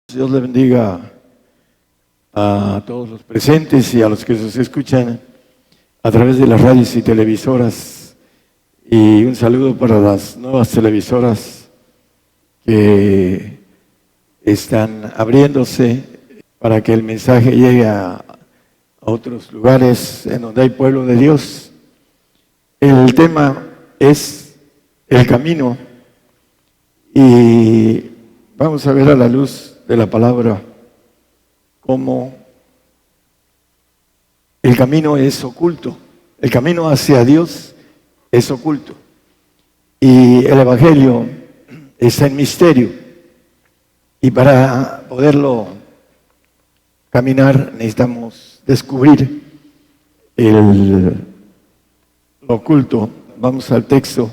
Dios le bendiga a todos los presentes y a los que nos escuchan a través de las radios y televisoras. Y un saludo para las nuevas televisoras que están abriéndose para que el mensaje llegue a otros lugares en donde hay pueblo de Dios. El tema es el camino y vamos a ver a la luz de la palabra cómo el camino es oculto, el camino hacia Dios es oculto y el Evangelio está en misterio, y para poderlo caminar necesitamos descubrir lo oculto. Vamos al texto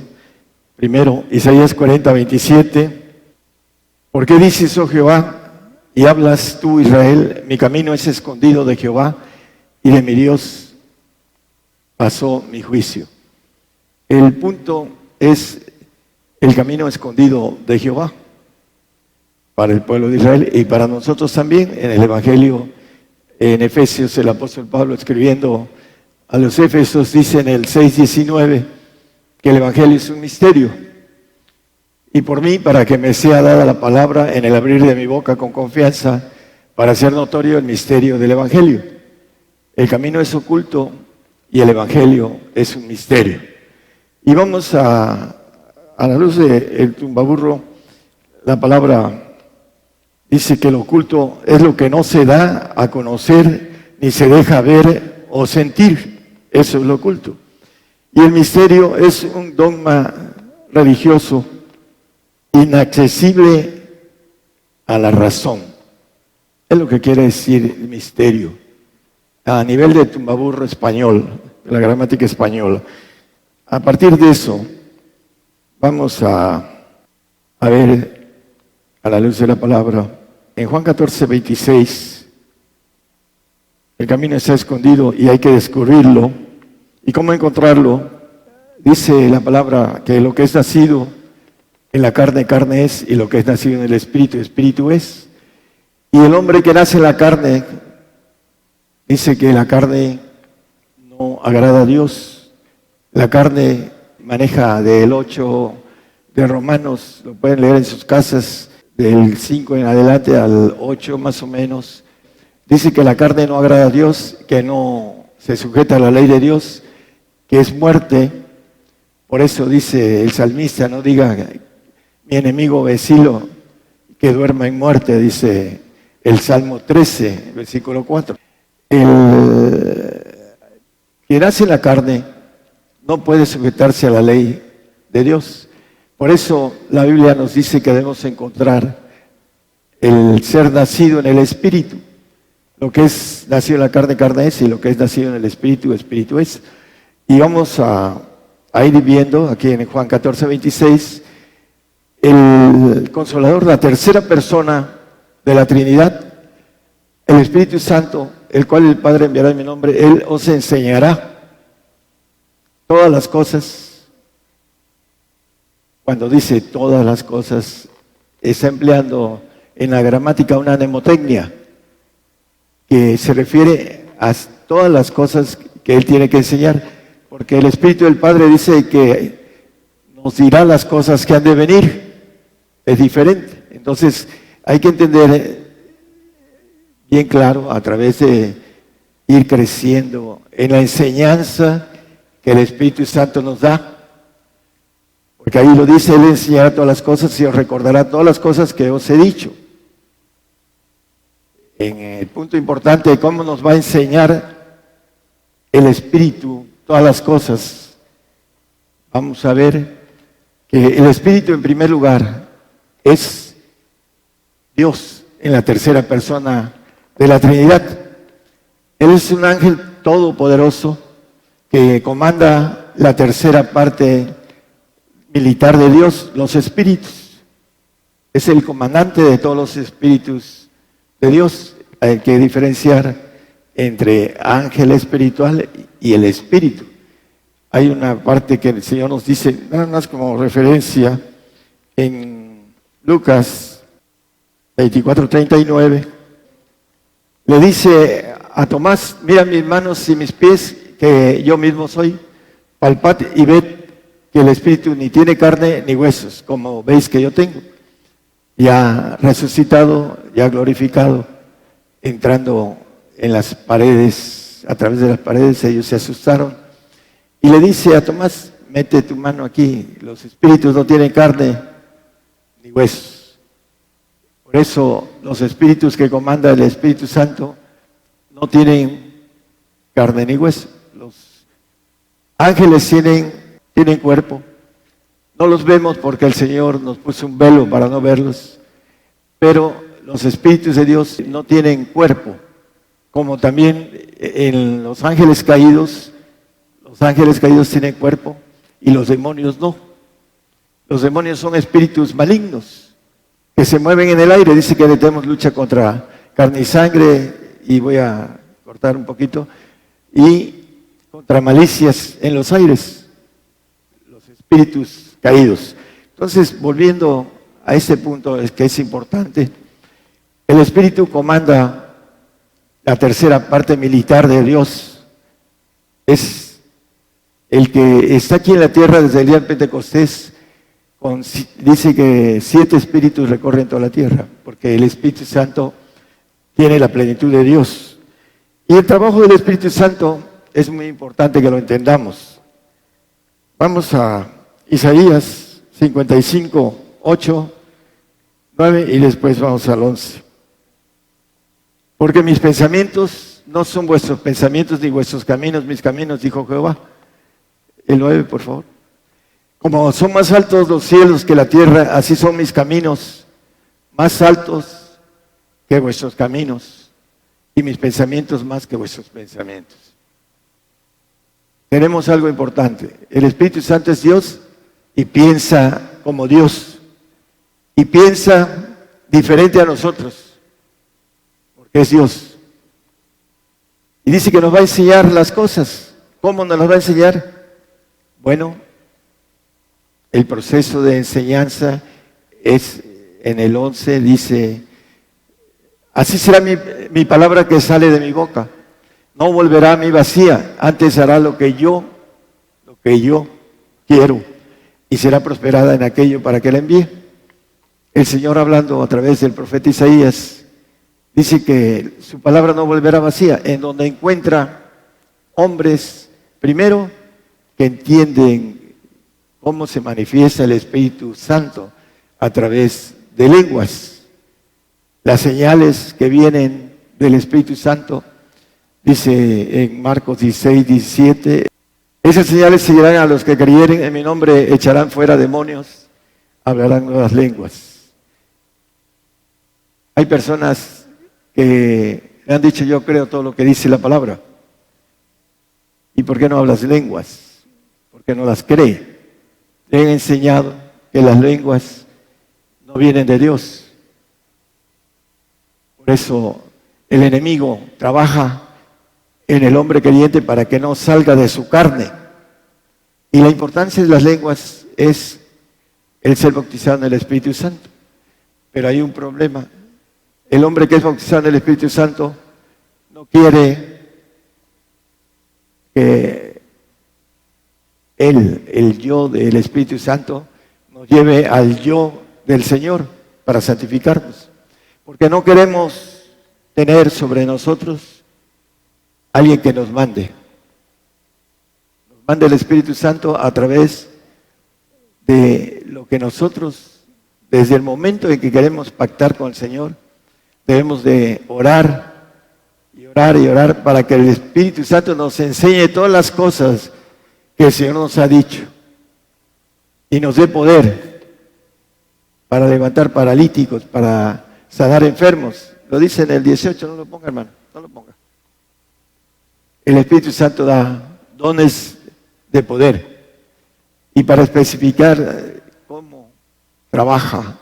primero, Isaías 40:27. ¿Por qué dices, oh Jehová, y hablas tú, Israel, mi camino es escondido de Jehová, y de mi Dios pasó mi juicio? El punto es el camino escondido de Jehová para el pueblo de Israel y para nosotros también. En el Evangelio, en Efesios, el apóstol Pablo escribiendo a los Efesios dice en el 6:19 que el Evangelio es un misterio. Y por mí, para que me sea dada la palabra en el abrir de mi boca con confianza, para hacer notorio el misterio del Evangelio. El camino es oculto y el Evangelio es un misterio. Y vamos a la luz del tumbaburro. La palabra dice que lo oculto es lo que no se da a conocer, ni se deja ver o sentir. Eso es lo oculto. Y el misterio es un dogma religioso inaccesible a la razón. Es lo que quiere decir el misterio a nivel de tumbaburro español, de la gramática española. A partir de eso, vamos a ver a la luz de la palabra. En Juan 14:26, el camino está escondido y hay que descubrirlo. ¿Y cómo encontrarlo? Dice la palabra que lo que es nacido en la carne, carne es, y lo que es nacido en el Espíritu, Espíritu es. Y el hombre que nace en la carne, dice que la carne no agrada a Dios. La carne maneja del 8 de Romanos, lo pueden leer en sus casas, del 5 en adelante al 8 más o menos. Dice que la carne no agrada a Dios, que no se sujeta a la ley de Dios, que es muerte. Por eso dice el salmista, no diga mi enemigo vecino que duerma en muerte, dice el Salmo 13, versículo 4. El que nace en la carne no puede sujetarse a la ley de Dios. Por eso la Biblia nos dice que debemos encontrar el ser nacido en el Espíritu. Lo que es nacido en la carne, carne es, y lo que es nacido en el Espíritu, Espíritu es. Y vamos a ir viendo aquí en Juan 14:26, el Consolador, la tercera persona de la Trinidad, el Espíritu Santo, el cual el Padre enviará en mi nombre. Él os enseñará todas las cosas. Cuando dice todas las cosas, está empleando en la gramática una mnemotecnia que se refiere a todas las cosas que Él tiene que enseñar, porque el Espíritu del Padre dice que nos dirá las cosas que han de venir. Es diferente. Entonces hay que entender bien claro a través de ir creciendo en la enseñanza que el Espíritu Santo nos da. Porque ahí lo dice, Él enseñará todas las cosas y os recordará todas las cosas que os he dicho. En el punto importante de cómo nos va a enseñar el Espíritu todas las cosas, vamos a ver que el Espíritu en primer lugar es Dios en la tercera persona de la Trinidad. Él es un ángel todopoderoso que comanda la tercera parte militar de Dios, los espíritus. Es el comandante de todos los espíritus de Dios. Hay que diferenciar entre ángel espiritual y el espíritu. Hay una parte que el Señor nos dice, nada más como referencia, en Lucas 24:39, le dice a Tomás: mira mis manos y mis pies, que yo mismo soy. Palpad y ved que el Espíritu ni tiene carne ni huesos, como veis que yo tengo. Ya resucitado, ya glorificado, entrando en las paredes, a través de las paredes, ellos se asustaron. Y le dice a Tomás: mete tu mano aquí, los espíritus no tienen carne ni huesos. Por eso los espíritus que comanda el Espíritu Santo no tienen carne ni hueso. Los ángeles tienen cuerpo. No los vemos porque el Señor nos puso un velo para no verlos. Pero los espíritus de Dios no tienen cuerpo. Como también en los ángeles caídos tienen cuerpo y los demonios no. Los demonios son espíritus malignos que se mueven en el aire. Dice que tenemos lucha contra carne y sangre, y voy a cortar un poquito, y contra malicias en los aires, los espíritus caídos. Entonces, volviendo a este punto, es que es importante, el Espíritu comanda la tercera parte militar de Dios. Es el que está aquí en la tierra desde el día de Pentecostés. Dice que 7 espíritus recorren toda la tierra, porque el Espíritu Santo tiene la plenitud de Dios. Y el trabajo del Espíritu Santo es muy importante que lo entendamos. Vamos a Isaías 55, 8, 9 y después vamos al 11. Porque mis pensamientos no son vuestros pensamientos, ni vuestros caminos mis caminos, dijo Jehová. El 9, por favor. Como son más altos los cielos que la tierra, así son mis caminos más altos que vuestros caminos, y mis pensamientos más que vuestros pensamientos. Tenemos algo importante. El Espíritu Santo es Dios y piensa como Dios, y piensa diferente a nosotros, porque es Dios. Y dice que nos va a enseñar las cosas. ¿Cómo nos las va a enseñar? Bueno, el proceso de enseñanza es en el 11, dice: así será mi palabra que sale de mi boca. No volverá a mí vacía, antes hará lo que yo quiero, y será prosperada en aquello para que la envíe. El Señor, hablando a través del profeta Isaías, dice que su palabra no volverá vacía, en donde encuentra hombres, primero, que entienden cómo se manifiesta el Espíritu Santo a través de lenguas. Las señales que vienen del Espíritu Santo, dice en Marcos 16, 17, esas señales seguirán a los que creyeren en mi nombre, echarán fuera demonios, hablarán nuevas lenguas. Hay personas que me han dicho: yo creo todo lo que dice la palabra. ¿Y por qué no hablas lenguas? Porque no las cree. Le he enseñado que las lenguas no vienen de Dios. Por eso el enemigo trabaja en el hombre creyente para que no salga de su carne. Y la importancia de las lenguas es el ser bautizado en el Espíritu Santo. Pero hay un problema. El hombre que es bautizado en el Espíritu Santo no quiere que el yo del Espíritu Santo nos lleve al yo del Señor para santificarnos. Porque no queremos tener sobre nosotros alguien que nos mande. Nos mande el Espíritu Santo a través de lo que nosotros, desde el momento en que queremos pactar con el Señor, debemos de orar y orar y orar para que el Espíritu Santo nos enseñe todas las cosas que el Señor nos ha dicho y nos dé poder para levantar paralíticos, para sanar enfermos. Lo dice en el 18, no lo ponga, hermano, no lo ponga. El Espíritu Santo da dones de poder. Y para especificar cómo trabaja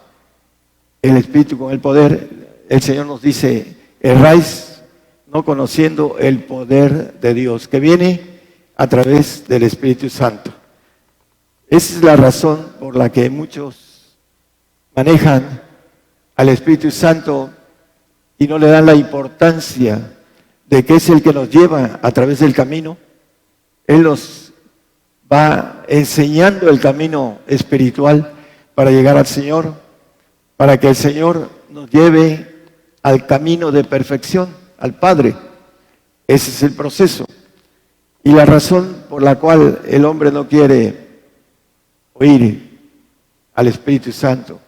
el Espíritu con el poder, el Señor nos dice: erráis no conociendo el poder de Dios, que viene a través del Espíritu Santo. Esa es la razón por la que muchos manejan al Espíritu Santo y no le dan la importancia de que es el que nos lleva a través del camino. Él nos va enseñando el camino espiritual para llegar al Señor, para que el Señor nos lleve al camino de perfección, al Padre. Ese es el proceso. Y la razón por la cual el hombre no quiere oír al Espíritu Santo,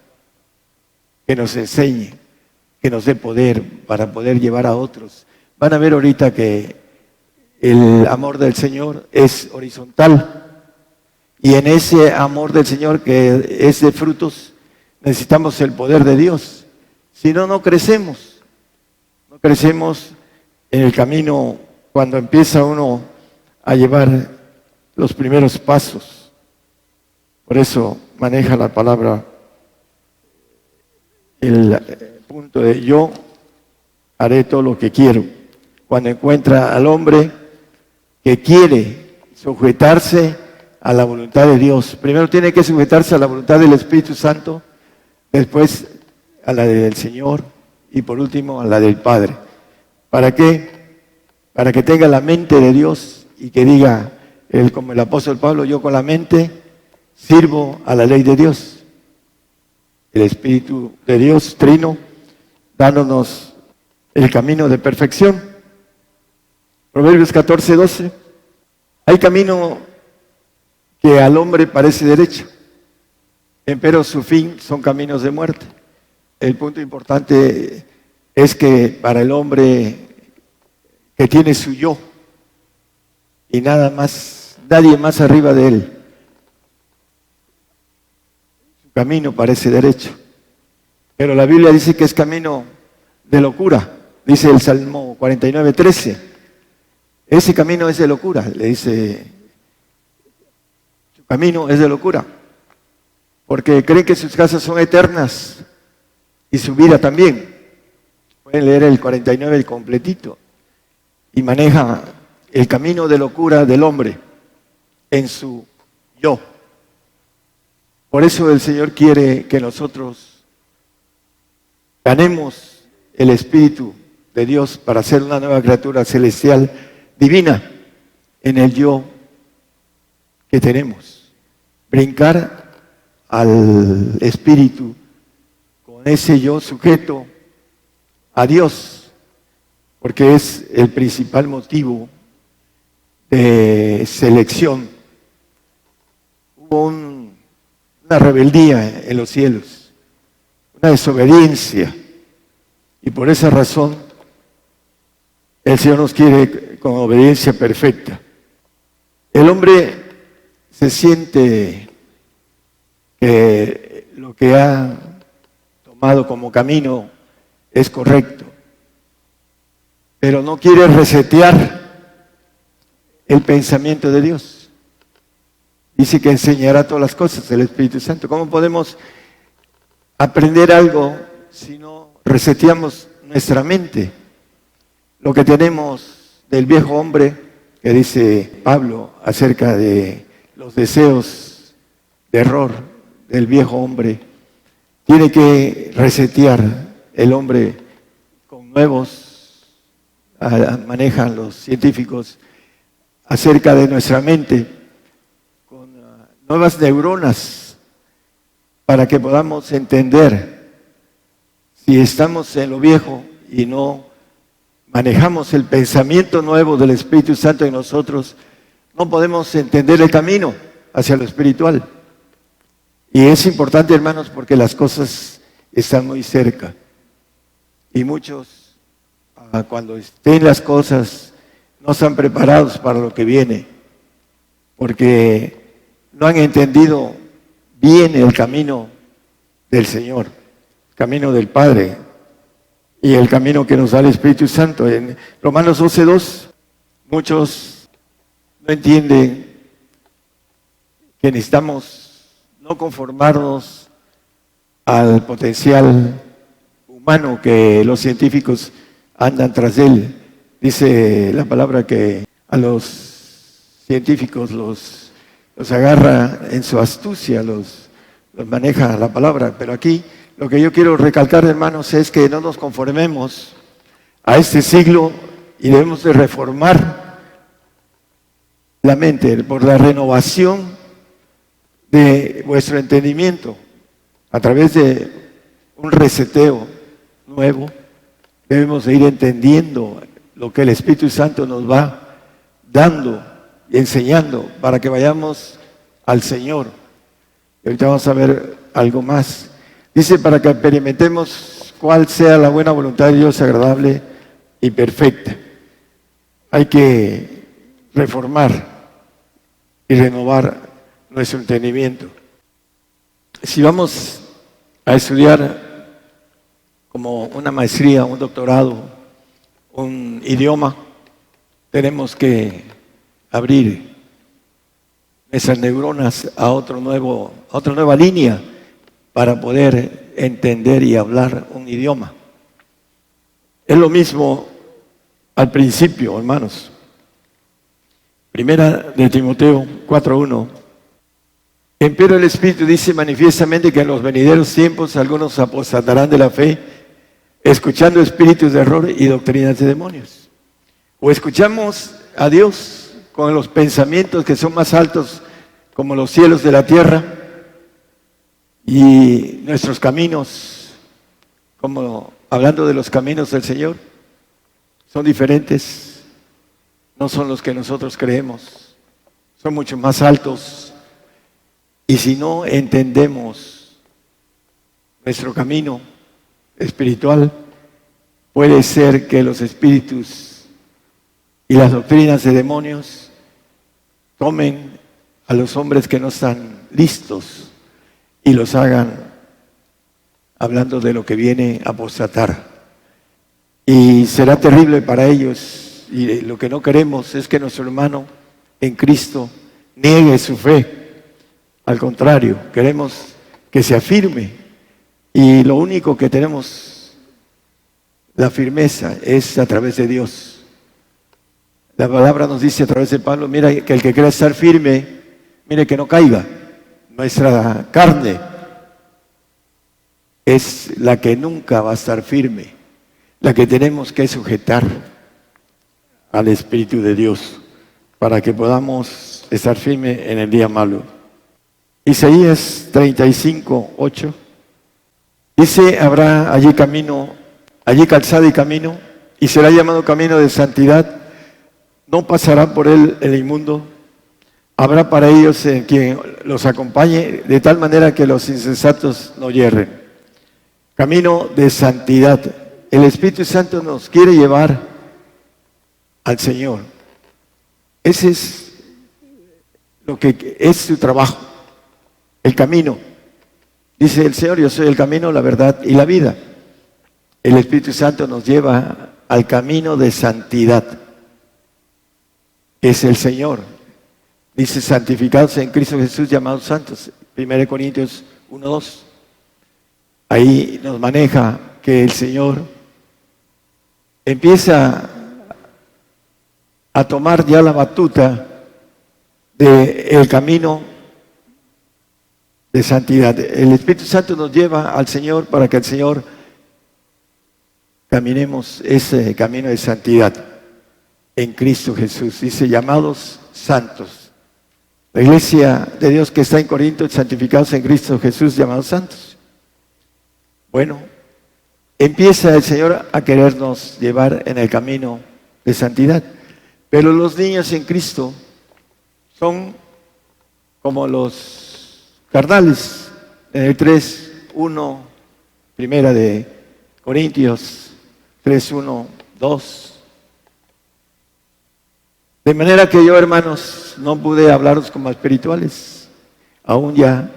que nos enseñe, que nos dé poder para poder llevar a otros. Van a ver ahorita que el amor del Señor es horizontal. Y en ese amor del Señor que es de frutos, necesitamos el poder de Dios. Si no, no crecemos. No crecemos en el camino cuando empieza uno a llevar los primeros pasos. Por eso maneja la palabra, el punto de yo haré todo lo que quiero. Cuando encuentra al hombre que quiere sujetarse a la voluntad de Dios. Primero tiene que sujetarse a la voluntad del Espíritu Santo, después a la del Señor y por último a la del Padre. ¿Para qué? Para que tenga la mente de Dios y que diga, como el apóstol Pablo, yo con la mente sirvo a la ley de Dios. El Espíritu de Dios, trino, dándonos el camino de perfección. Proverbios 14:12. Hay camino que al hombre parece derecho, empero su fin son caminos de muerte. El punto importante es que para el hombre que tiene su yo y nada más, nadie más arriba de él, su camino parece derecho. Pero la Biblia dice que es camino de locura, dice el Salmo 49:13. Ese camino es de locura, le dice, su camino es de locura, porque creen que sus casas son eternas y su vida también. Pueden leer el 49 el completito y maneja el camino de locura del hombre en su yo. Por eso el Señor quiere que nosotros ganemos el Espíritu de Dios para ser una nueva criatura celestial, divina, en el yo que tenemos. Brincar al Espíritu con ese yo sujeto a Dios, porque es el principal motivo de selección. Hubo una rebeldía en los cielos, una desobediencia, y por esa razón el Señor nos quiere con obediencia perfecta. El hombre se siente que lo que ha tomado como camino es correcto, pero no quiere resetear el pensamiento de Dios. Dice que enseñará todas las cosas el Espíritu Santo. ¿Cómo podemos aprender algo si no reseteamos nuestra mente? Lo que tenemos del viejo hombre, que dice Pablo acerca de los deseos de error del viejo hombre, tiene que resetear el hombre con nuevos, manejan los científicos, acerca de nuestra mente, con nuevas neuronas, para que podamos entender si estamos en lo viejo y no manejamos el pensamiento nuevo del Espíritu Santo en nosotros, no podemos entender el camino hacia lo espiritual. Y es importante, hermanos, porque las cosas están muy cerca. Y muchos, cuando estén las cosas, no están preparados para lo que viene, porque no han entendido bien el camino del Señor, el camino del Padre y el camino que nos da el Espíritu Santo. En Romanos 12:2, muchos no entienden que necesitamos no conformarnos al potencial humano que los científicos andan tras él. Dice la palabra que a los científicos los agarra en su astucia, los maneja la palabra, pero aquí lo que yo quiero recalcar, hermanos, es que no nos conformemos a este siglo y debemos de reformar la mente por la renovación de vuestro entendimiento a través de un reseteo nuevo. Debemos de ir entendiendo lo que el Espíritu Santo nos va dando y enseñando para que vayamos al Señor. Y ahorita vamos a ver algo más. Dice, para que experimentemos cuál sea la buena voluntad de Dios, agradable y perfecta. Hay que reformar y renovar nuestro entendimiento. Si vamos a estudiar como una maestría, un doctorado, un idioma, tenemos que abrir esas neuronas a otra nueva línea para poder entender y hablar un idioma. Es lo mismo al principio, hermanos. Primera de Timoteo 4:1. Empero el Espíritu dice manifiestamente que en los venideros tiempos algunos apostatarán de la fe, escuchando espíritus de error y doctrinas de demonios. O escuchamos a Dios con los pensamientos que son más altos como los cielos de la tierra, y nuestros caminos, como hablando de los caminos del Señor, son diferentes, no son los que nosotros creemos, son mucho más altos. Y si no entendemos nuestro camino espiritual, puede ser que los espíritus y las doctrinas de demonios tomen a los hombres que no están listos y los hagan hablando de lo que viene a apostatar. Y será terrible para ellos. Y lo que no queremos es que nuestro hermano en Cristo niegue su fe. Al contrario, queremos que se afirme. Y lo único que tenemos, la firmeza, es a través de Dios. La palabra nos dice a través de Pablo, mira, que el que quiera estar firme, mire que no caiga. Nuestra carne es la que nunca va a estar firme, la que tenemos que sujetar al Espíritu de Dios para que podamos estar firmes en el día malo. Isaías 35:8 dice, habrá allí camino, allí calzada y camino, y será llamado camino de santidad, no pasará por él el inmundo, habrá para ellos quien los acompañe, de tal manera que los insensatos no yerren. Camino de santidad. El Espíritu Santo nos quiere llevar al Señor. Ese es lo que es su trabajo, el camino. Dice el Señor, yo soy el camino, la verdad y la vida. El Espíritu Santo nos lleva al camino de santidad. Es el Señor. Dice, santificados en Cristo Jesús, llamados santos. 1 Corintios 1:2. Ahí nos maneja que el Señor empieza a tomar ya la batuta del camino de santidad. El Espíritu Santo nos lleva al Señor para que el Señor caminemos ese camino de santidad en Cristo Jesús. Dice, llamados santos. La iglesia de Dios que está en Corinto, santificados en Cristo Jesús, llamados santos. Bueno, empieza el Señor a querernos llevar en el camino de santidad. Pero los niños en Cristo son como los carnales. En el 3:1, primera de Corintios 3:1, 2. De manera que yo, hermanos, no pude hablaros como espirituales, aún ya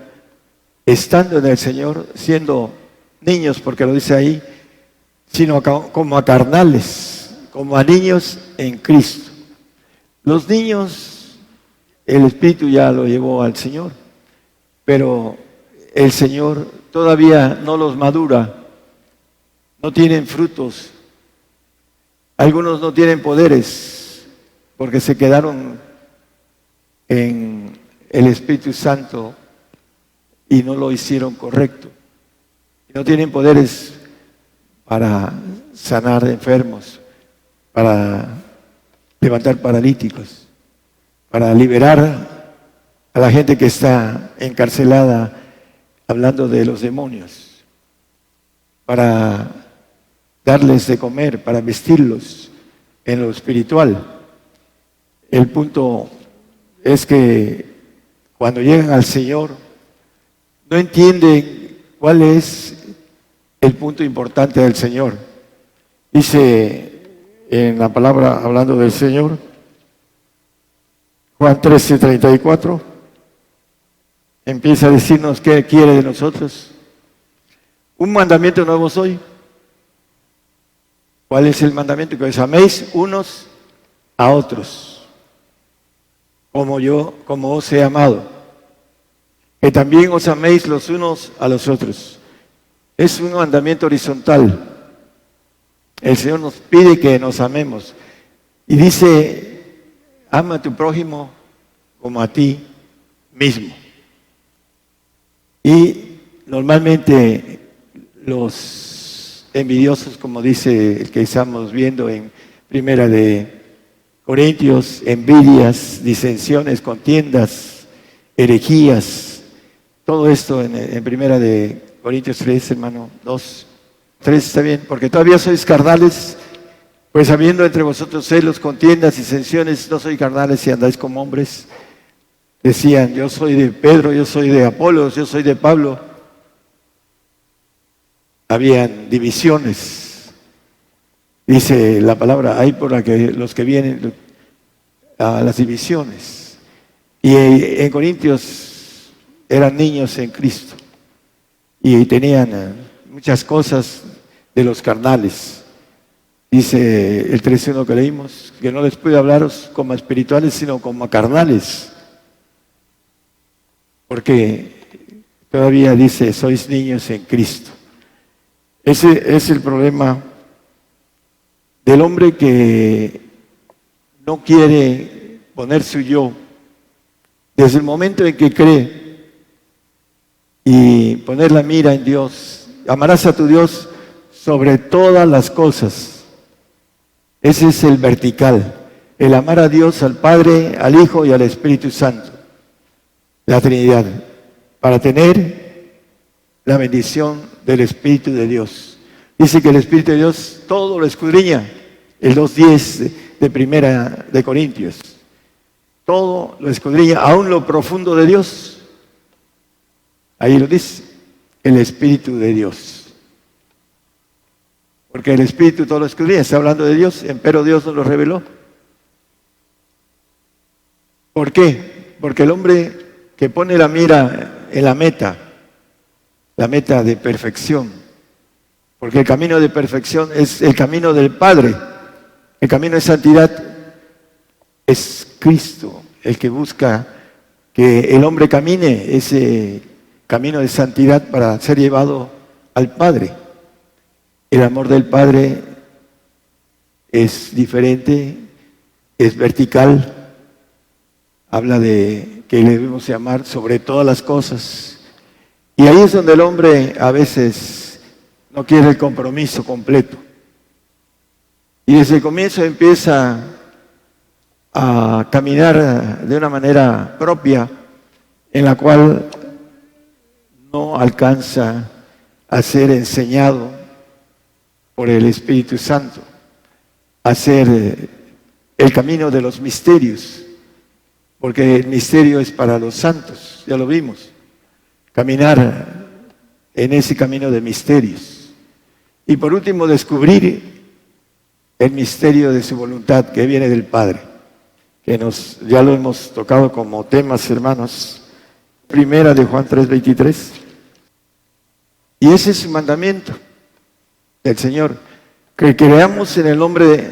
estando en el Señor, siendo niños, porque lo dice ahí, sino como a carnales, como a niños en Cristo. Los niños, el Espíritu ya lo llevó al Señor, pero el Señor todavía no los madura, no tienen frutos, algunos no tienen poderes, porque se quedaron en el Espíritu Santo y no lo hicieron correcto. No tienen poderes para sanar enfermos, para levantar paralíticos, para liberar a la gente que está encarcelada, hablando de los demonios, para darles de comer, para vestirlos en lo espiritual. El punto es que cuando llegan al Señor, no entienden cuál es el punto importante del Señor. Dice en la palabra, hablando del Señor, Juan 13:34, empieza a decirnos qué quiere de nosotros. Un mandamiento nuevo os doy. ¿Cuál es el mandamiento? Que os améis unos a otros, como os he amado. Que también os améis los unos a los otros. Es un mandamiento horizontal. El Señor nos pide que nos amemos. Y dice, ama a tu prójimo como a ti mismo. Y normalmente los envidiosos, como dice el que estamos viendo en Primera de Corintios, envidias, disensiones, contiendas, herejías, todo esto en Primera de Corintios 3, hermano, 2, 3 está bien, porque todavía sois carnales, pues habiendo entre vosotros celos, contiendas, disensiones, no sois carnales y andáis como hombres. Decían, yo soy de Pedro, yo soy de Apolos, yo soy de Pablo. Habían divisiones. Dice la palabra, hay por los que vienen a las divisiones. Y en Corintios eran niños en Cristo. Y tenían muchas cosas de los carnales. Dice el 13:1 que leímos, que no les pude hablaros como a espirituales, sino como a carnales. Porque todavía dice, sois niños en Cristo. Ese es el problema del hombre que no quiere poner su yo. Desde el momento en que cree y poner la mira en Dios, amarás a tu Dios sobre todas las cosas. Ese es el vertical, el amar a Dios, al Padre, al Hijo y al Espíritu Santo. La Trinidad, para tener la bendición del Espíritu de Dios. Dice que el Espíritu de Dios todo lo escudriña, el 2:10 de Primera de Corintios. Todo lo escudriña, aún lo profundo de Dios. Ahí lo dice, el Espíritu de Dios. Porque el Espíritu todo lo escudriña, está hablando de Dios, empero Dios nos lo reveló. ¿Por qué? Porque el hombre que pone la mira en la meta de perfección, porque el camino de perfección es el camino del Padre, el camino de santidad es Cristo, el que busca que el hombre camine ese camino de santidad para ser llevado al Padre. El amor del Padre es diferente, es vertical, habla de que le debemos amar sobre todas las cosas. Y ahí es donde el hombre a veces no quiere el compromiso completo. Y desde el comienzo empieza a caminar de una manera propia en la cual no alcanza a ser enseñado por el Espíritu Santo, a hacer el camino de los misterios. Porque el misterio es para los santos, ya lo vimos. Caminar en ese camino de misterios. Y por último, descubrir el misterio de su voluntad que viene del Padre. Que ya lo hemos tocado como temas, hermanos. Primera de Juan 3:23. Y ese es su mandamiento del Señor. Que creamos en el nombre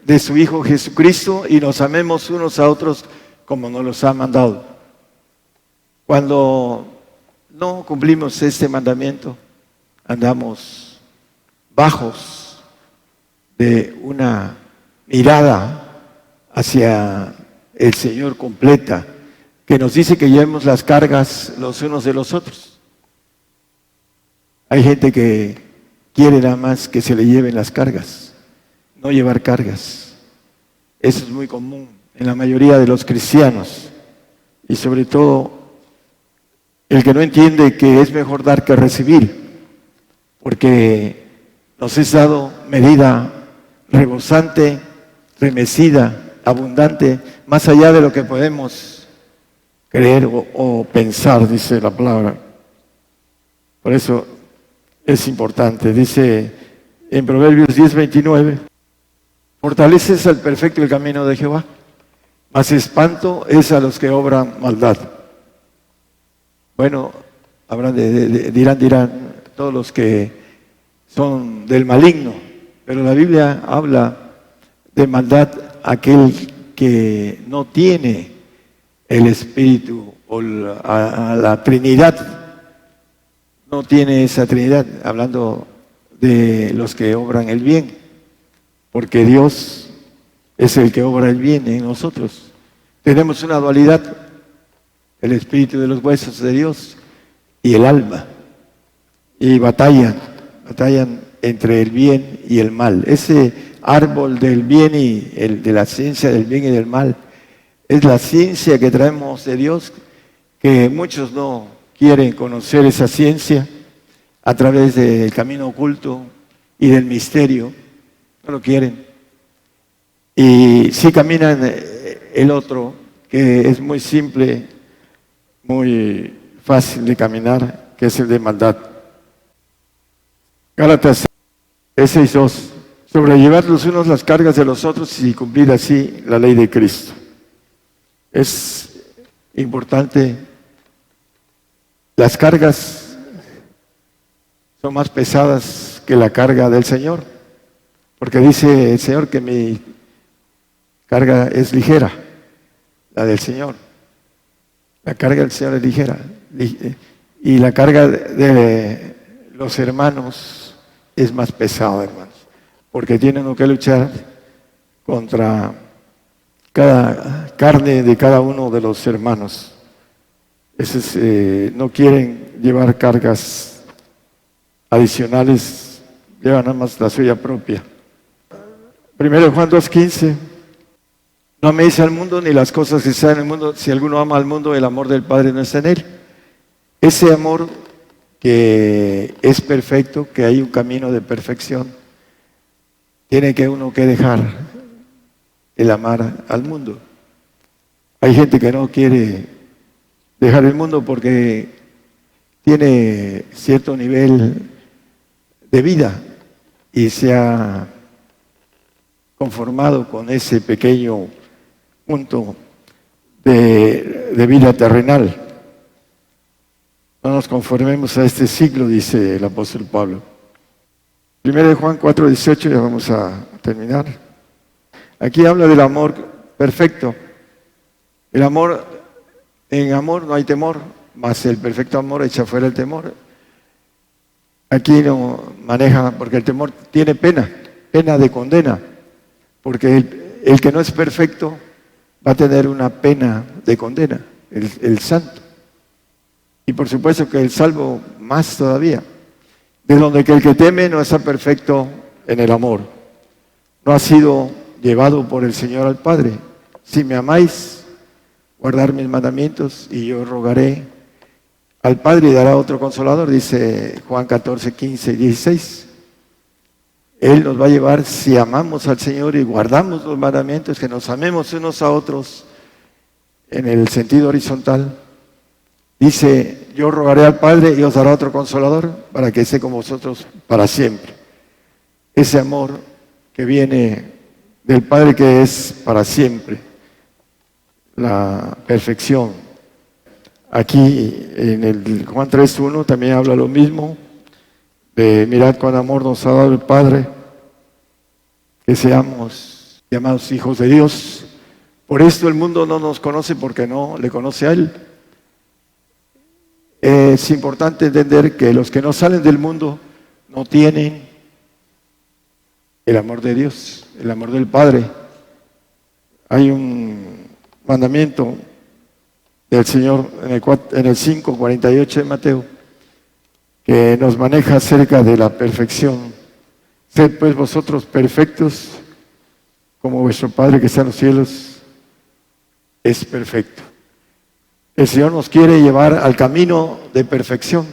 de su Hijo Jesucristo y nos amemos unos a otros como nos los ha mandado. Cuando no cumplimos este mandamiento, andamos bajos de una mirada hacia el Señor completa, que nos dice que llevemos las cargas los unos de los otros. Hay gente que quiere nada más que se le lleven las cargas, no llevar cargas. Eso es muy común en la mayoría de los cristianos. Y sobre todo, el que no entiende que es mejor dar que recibir, porque nos es dado medida rebosante, remecida, abundante, más allá de lo que podemos creer o pensar, dice la palabra. Por eso es importante. Dice en Proverbios 10:29, fortaleces al perfecto el camino de Jehová, mas espanto es a los que obran maldad. Bueno, dirán todos los que son del maligno, pero la Biblia habla de maldad aquel que no tiene el Espíritu o a la Trinidad, no tiene esa Trinidad, hablando de los que obran el bien, porque Dios es el que obra el bien en nosotros. Tenemos una dualidad, el espíritu de los huesos de Dios y el alma, y batallan entre el bien y el mal. Ese árbol del bien y de la ciencia del bien y del mal es la ciencia que traemos de Dios, que muchos no quieren conocer esa ciencia a través del camino oculto y del misterio, no lo quieren. Y sí caminan el otro, que es muy simple, muy fácil de caminar, que es el de maldad. Gálatas 6:2, sobrellevar los unos las cargas de los otros y cumplir así la ley de Cristo. Es importante. Las cargas son más pesadas que la carga del Señor, porque dice el Señor que mi carga es ligera, la del Señor. La carga del Señor es ligera. Y la carga de los hermanos es más pesada, hermanos, porque tienen que luchar contra cada carne de cada uno de los hermanos. No quieren llevar cargas adicionales, llevan nada más la suya propia. 1 Juan 2:15, no améis al mundo ni las cosas que están en el mundo. Si alguno ama al mundo, el amor del Padre no está en él. Ese amor que es perfecto, que hay un camino de perfección, tiene que uno que dejar el amar al mundo. Hay gente que no quiere dejar el mundo porque tiene cierto nivel de vida y se ha conformado con ese pequeño punto de vida terrenal. No nos conformemos a este siglo, dice el apóstol Pablo. 1 Juan 4:18, ya vamos a terminar. Aquí habla del amor perfecto. El amor, en amor no hay temor, mas el perfecto amor echa fuera el temor. Aquí no maneja, porque el temor tiene pena de condena, porque el que no es perfecto va a tener una pena de condena, el santo. Y por supuesto que el salvo más todavía, de donde que el que teme no está perfecto en el amor, no ha sido llevado por el Señor al Padre. Si me amáis, guardar mis mandamientos, y yo rogaré al Padre y dará otro consolador, dice Juan 14:15 y 16. Él nos va a llevar, si amamos al Señor y guardamos los mandamientos, que nos amemos unos a otros en el sentido horizontal. Dice, yo rogaré al Padre y os dará otro consolador para que esté con vosotros para siempre. Ese amor que viene del Padre, que es para siempre, la perfección. Aquí en el Juan 3:1 también habla lo mismo, de mirad cuán amor nos ha dado el Padre, que seamos llamados hijos de Dios. Por esto el mundo no nos conoce, porque no le conoce a Él. Es importante entender que los que no salen del mundo no tienen el amor de Dios, el amor del Padre. Hay un mandamiento del Señor en el 5:48 de Mateo, que nos maneja acerca de la perfección. Sed pues vosotros perfectos, como vuestro Padre que está en los cielos es perfecto. El Señor nos quiere llevar al camino de perfección.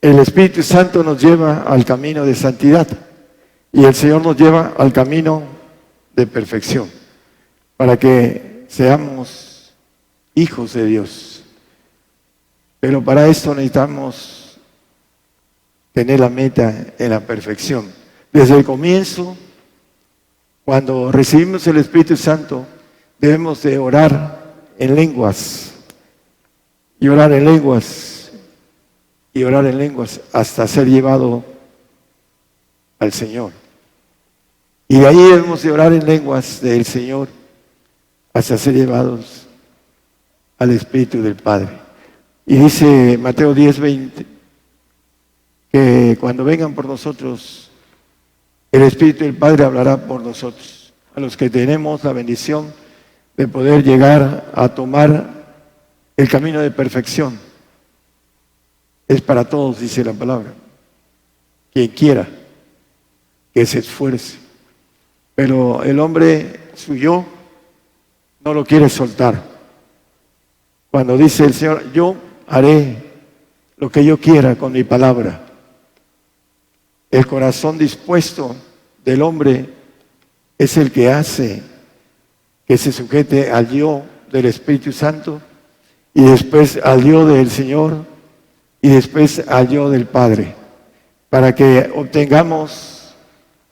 El Espíritu Santo nos lleva al camino de santidad y el Señor nos lleva al camino de perfección para que seamos hijos de Dios. Pero para esto necesitamos tener la meta en la perfección. Desde el comienzo, cuando recibimos el Espíritu Santo, debemos de orar en lenguas y orar en lenguas y orar en lenguas hasta ser llevado al Señor. Y de ahí debemos de orar en lenguas del Señor hasta ser llevados al Espíritu del Padre. Y dice Mateo 10:20 que cuando vengan por nosotros, el Espíritu del Padre hablará por nosotros, a los que tenemos la bendición de poder llegar a tomar el camino de perfección. Es para todos, dice la palabra. Quien quiera, que se esfuerce. Pero el hombre, su yo, no lo quiere soltar. Cuando dice el Señor, yo haré lo que yo quiera con mi palabra. El corazón dispuesto del hombre es el que hace que se sujete al yo del Espíritu Santo y después al yo del Señor y después al yo del Padre, para que obtengamos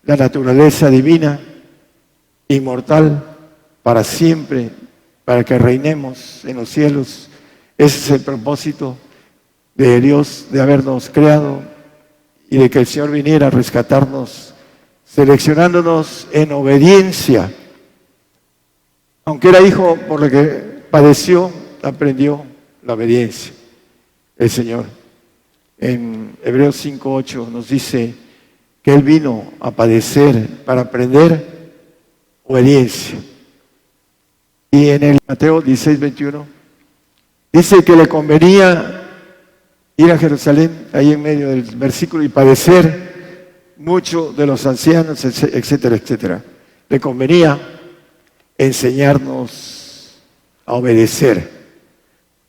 la naturaleza divina, inmortal, para siempre, para que reinemos en los cielos. Ese es el propósito de Dios, de habernos creado y de que el Señor viniera a rescatarnos, seleccionándonos en obediencia. Aunque era hijo, por lo que padeció, aprendió la obediencia. El Señor. En Hebreos 5:8 nos dice que Él vino a padecer para aprender obediencia. Y en el Mateo 16:21 dice que le convenía ir a Jerusalén, ahí en medio del versículo, y padecer mucho de los ancianos, etcétera, etcétera. Le convenía enseñarnos a obedecer,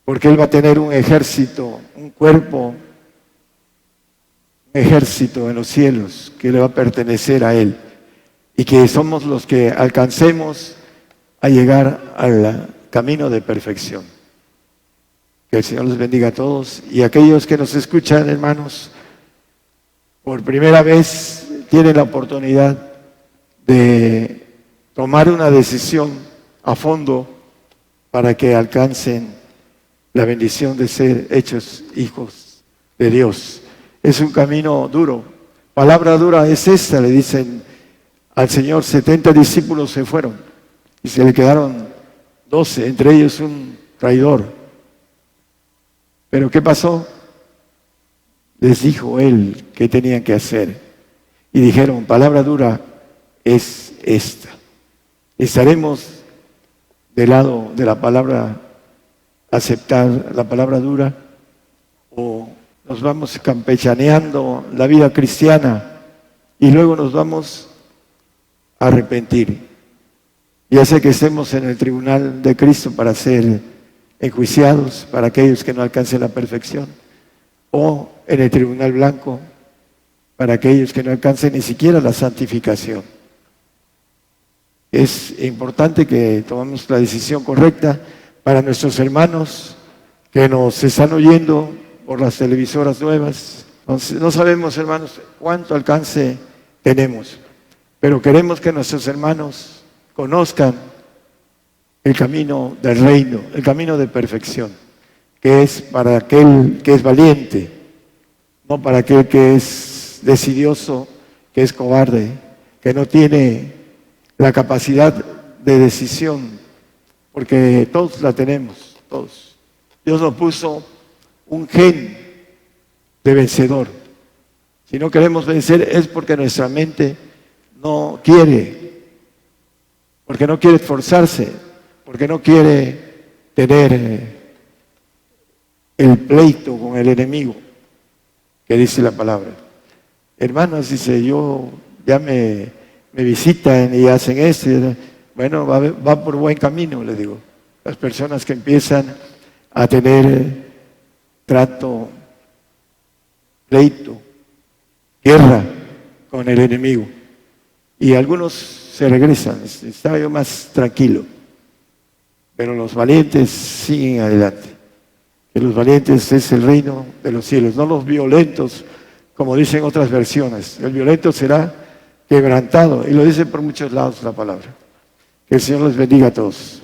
porque Él va a tener un ejército, un cuerpo, un ejército en los cielos que le va a pertenecer a Él, y que somos los que alcancemos a llegar al camino de perfección. Que el Señor les bendiga a todos, y aquellos que nos escuchan, hermanos, por primera vez tienen la oportunidad de tomar una decisión a fondo para que alcancen la bendición de ser hechos hijos de Dios. Es un camino duro. Palabra dura es esta, le dicen al Señor. 70 discípulos se fueron y se le quedaron 12, entre ellos un traidor. Pero ¿qué pasó? Les dijo Él qué tenían que hacer. Y dijeron, palabra dura es esta. ¿Estaremos del lado de la palabra, aceptar la palabra dura? ¿O nos vamos campechaneando la vida cristiana y luego nos vamos a arrepentir? Ya sea que estemos en el tribunal de Cristo para ser enjuiciados, para aquellos que no alcancen la perfección, o en el tribunal blanco para aquellos que no alcancen ni siquiera la santificación. Es importante que tomemos la decisión correcta para nuestros hermanos que nos están oyendo por las televisoras nuevas. Entonces, no sabemos, hermanos, cuánto alcance tenemos, pero queremos que nuestros hermanos conozcan el camino del reino, el camino de perfección, que es para aquel que es valiente, no para aquel que es decidioso, que es cobarde, que no tiene la capacidad de decisión, porque todos la tenemos, todos. Dios nos puso un gen de vencedor. Si no queremos vencer es porque nuestra mente no quiere, porque no quiere esforzarse, porque no quiere tener el pleito con el enemigo. que dice la palabra. Hermanos, dice, yo ya me visitan y hacen esto. Bueno, va por buen camino, le digo. Las personas que empiezan a tener trato, pleito, guerra con el enemigo. Y algunos se regresan, estaba yo más tranquilo. Pero los valientes siguen adelante. Que los valientes es el reino de los cielos, no los violentos, como dicen otras versiones. El violento será quebrantado, y lo dice por muchos lados la palabra. Que el Señor les bendiga a todos.